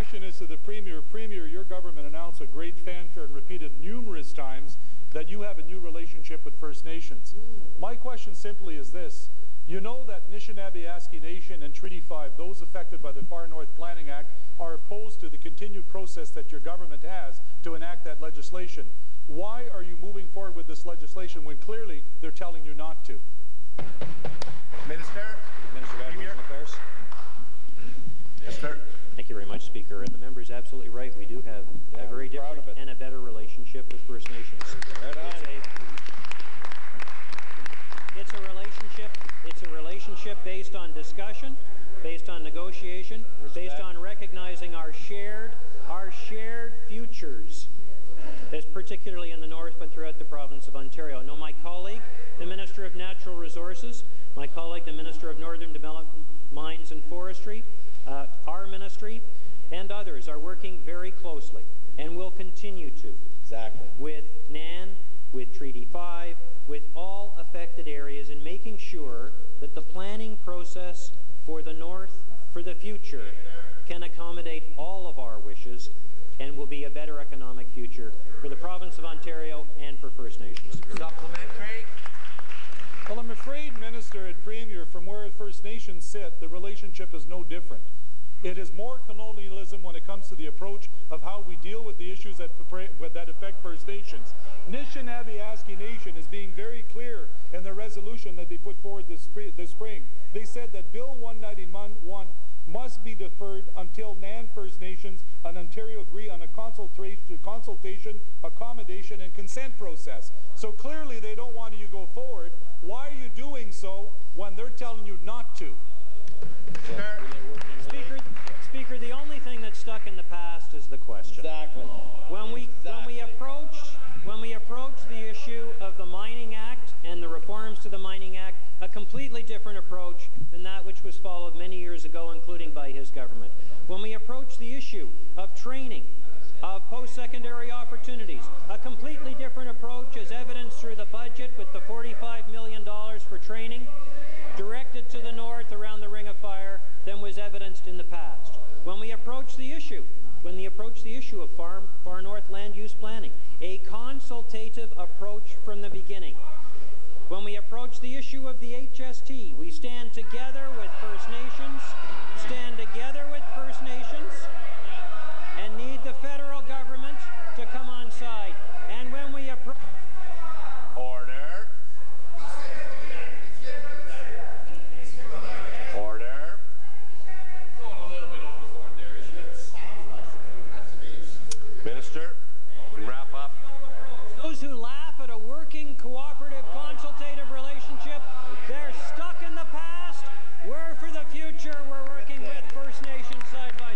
question is to the Premier. Premier, your government announced a great fanfare and repeated numerous times that you have a new relationship with First Nations. My question simply is this. You know that Anishinaabe Nation and Treaty 5, those affected by the Far North Planning Act, are opposed to the continued process that your government has to enact that legislation. Why are you moving forward with this legislation when clearly they're telling you not to? Minister. Minister of Aboriginal Affairs. Minister. Thank you very much, Speaker. And the member is absolutely right. We do have a very different and a better relationship with First Nations. Right on. It's a relationship based on discussion, based on negotiation, based on recognizing our shared futures, as particularly in the north, but throughout the province of Ontario. I know my colleague, the Minister of Natural Resources, my colleague, the Minister of Northern Development, Mines and Forestry, our ministry, and others are working very closely, and will continue to, with NAN, with Treaty 5, with all affected areas, in making sure that the planning process for the North, for the future, can accommodate all of our wishes and will be a better economic future for the province of Ontario and for First Nations. Supplementary. Well, I'm afraid, Minister and Premier, from where First Nations sit, the relationship is no different. It is more colonialism when it comes to the approach of how we deal with the issues that affect First Nations. Anishinaabe Nation is being very clear in the resolution that they put forward this spring. They said that Bill 191 must be deferred until NAN First Nations and Ontario agree on a consultation, accommodation, and consent process. So clearly they don't want you to go forward. Why are you doing so when they're telling you not to? Speaker, the only thing that's stuck in the past is the question. Exactly. When we approach the issue of the Mining Act and the reforms to the Mining Act, a completely different approach than that which was followed many years ago, including by his government. When we approach the issue of training, of post-secondary opportunities, a completely different approach as evidenced through the budget with the $45 million for training directed to the north around the Ring of Fire than was evidenced in the past. When we approach the issue of far north land use planning, a consultative approach from the beginning. When we approach the issue of the HST, we stand together with First Nations, and need the federal government to come on side. And when we approach... Order. Order. Minister, you can wrap up. Those who laugh at a working, cooperative, consultative relationship, they're stuck in the past. We're for the future. We're working with First Nations side by